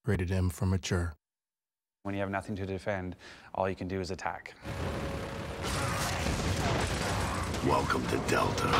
Rated M for mature. When you have nothing to defend, all you can do is attack. Welcome to Delta.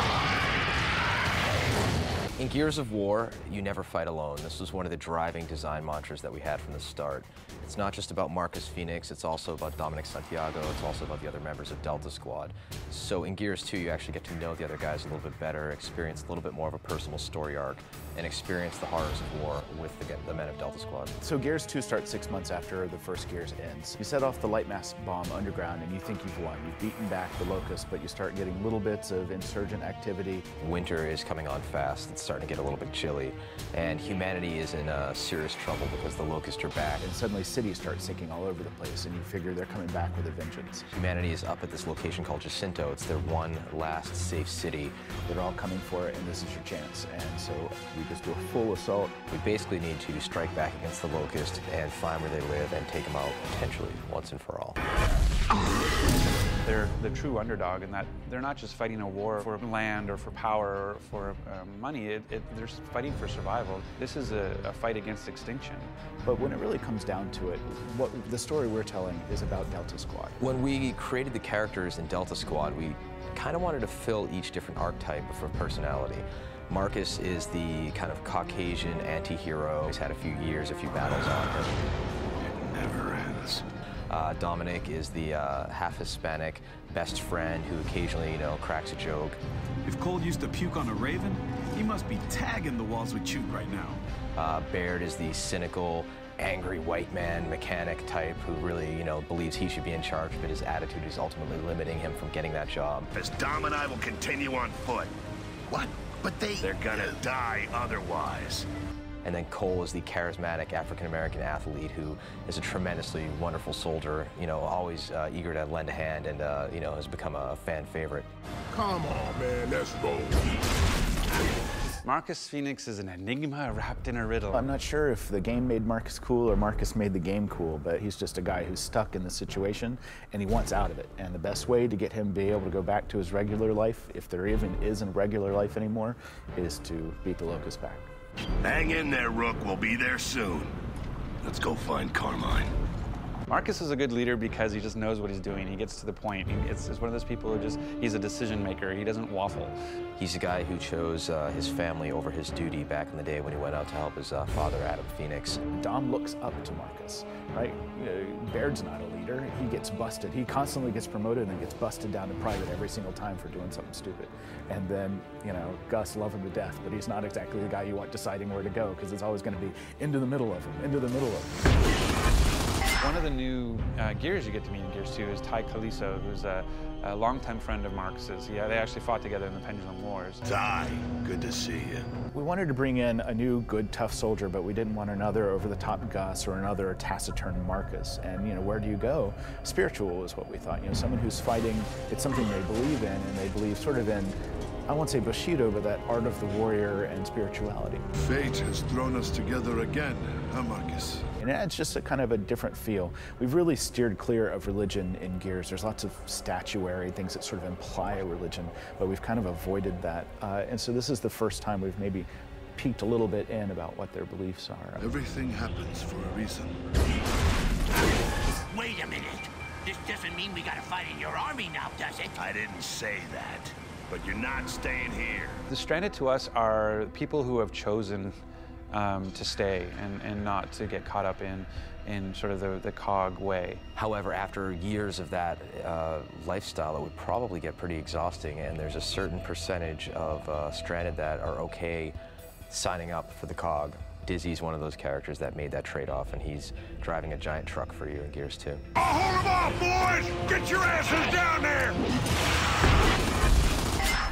In Gears of War, you never fight alone. This was one of the driving design mantras that we had from the start. It's not just about Marcus Phoenix, it's also about Dominic Santiago, it's also about the other members of Delta Squad. So in Gears 2, you actually get to know the other guys a little bit better, experience a little bit more of a personal story arc, and experience the horrors of war with the men of Delta Squad. So Gears 2 starts 6 months after the first Gears ends. You set off the Lightmass bomb underground and you think you've won. You've beaten back the Locusts, but you start getting little bits of insurgent activity. Winter is coming on fast. It's starting to get a little bit chilly, and humanity is in serious trouble because the Locusts are back. And suddenly cities start sinking all over the place, and you figure they're coming back with a vengeance. Humanity is up at this location called Jacinto. It's their one last safe city. They're all coming for it, and this is your chance. And so we just do a full assault. We basically need to strike back against the Locusts and find where they live and take them out potentially once and for all. They're the true underdog in that they're not just fighting a war for land or for power or for money. They're fighting for survival. This is a fight against extinction. But when it really comes down to it, what the story we're telling is about Delta Squad. When we created the characters in Delta Squad, we kind of wanted to fill each different archetype for personality. Marcus is the kind of Caucasian anti-hero. He's had a few battles on him. It never ends. Dominic is the half Hispanic best friend who occasionally, cracks a joke. If Cole used to puke on a raven, he must be tagging the walls with chute right now. Baird is the cynical, angry white man mechanic type who really, believes he should be in charge, but his attitude is ultimately limiting him from getting that job. As Dom and I will continue on foot. What? But they're gonna die otherwise. And then Cole is the charismatic African-American athlete who is a tremendously wonderful soldier, always eager to lend a hand and, has become a fan favorite. Come on, man, let's roll. Marcus Phoenix is an enigma wrapped in a riddle. I'm not sure if the game made Marcus cool or Marcus made the game cool, but he's just a guy who's stuck in the situation and he wants out of it. And the best way to get him to be able to go back to his regular life, if there even is a regular life anymore, is to beat the Locusts back. Hang in there, Rook. We'll be there soon. Let's go find Carmine. Marcus is a good leader because he just knows what he's doing. He gets to the point. It's one of those people who he's a decision maker. He doesn't waffle. He's a guy who chose his family over his duty back in the day when he went out to help his father, Adam Phoenix. Dom looks up to Marcus, right? Baird's not a leader. He gets busted. He constantly gets promoted and then gets busted down to private every single time for doing something stupid. And then, Gus love him to death, but he's not exactly the guy you want deciding where to go because it's always going to be into the middle of him. One of the new Gears you get to meet in Gears 2 is Ty Caliso, who's a longtime friend of Marcus's. They actually fought together in the Pendulum Wars. Ty, good to see you. We wanted to bring in a new, good, tough soldier, but we didn't want another over-the-top Gus or another taciturn Marcus. And, where do you go? Spiritual is what we thought. Someone who's fighting, it's something they believe in, and they believe sort of in, I won't say Bushido, but that art of the warrior and spirituality. Fate has thrown us together again, huh, Marcus? And it's just a kind of a different feel. We've really steered clear of religion in Gears. There's lots of statuary, things that sort of imply a religion, but we've kind of avoided that. And so this is the first time we've maybe peeked a little bit in about what their beliefs are. Everything happens for a reason. Wait a minute. This doesn't mean we gotta fight in your army now, does it? I didn't say that, but you're not staying here. The Stranded to us are people who have chosen to stay and not to get caught up in sort of the cog way. However, after years of that lifestyle, it would probably get pretty exhausting, and there's a certain percentage of Stranded that are okay signing up for the cog. Dizzy's one of those characters that made that trade-off, and he's driving a giant truck for you in Gears 2. Hold them off, boys! Get your asses down there!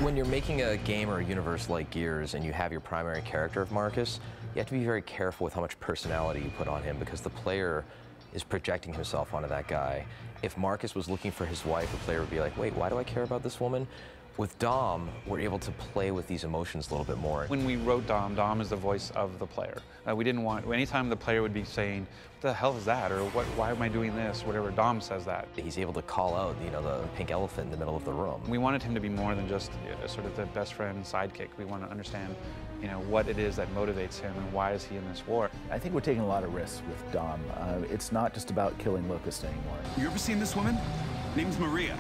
When you're making a game or a universe like Gears and you have your primary character of Marcus, you have to be very careful with how much personality you put on him because the player is projecting himself onto that guy. If Marcus was looking for his wife, the player would be like, wait, why do I care about this woman? With Dom, we're able to play with these emotions a little bit more. When we wrote Dom, Dom is the voice of the player. We didn't want, anytime the player would be saying, what the hell is that? Or why am I doing this? Whatever, Dom says that. He's able to call out, the pink elephant in the middle of the room. We wanted him to be more than just sort of the best friend sidekick. We want to understand you know, what it is that motivates him and why is he in this war. I think we're taking a lot of risks with Dom. It's not just about killing Locust anymore. You ever seen this woman? Name's Maria.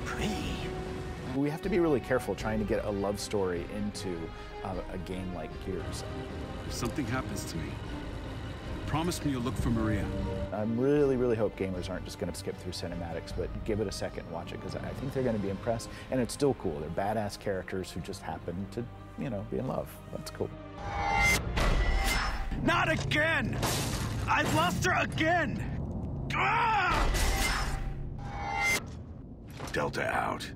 Pretty. We have to be really careful trying to get a love story into a game like Gears. If something happens to me, promise me you'll look for Maria. I really hope gamers aren't just going to skip through cinematics, but give it a second and watch it, because I think they're going to be impressed, and it's still cool. They're badass characters who just happen to, you know, be in love. That's cool. Not again! I've lost her again! Ah! Delta out.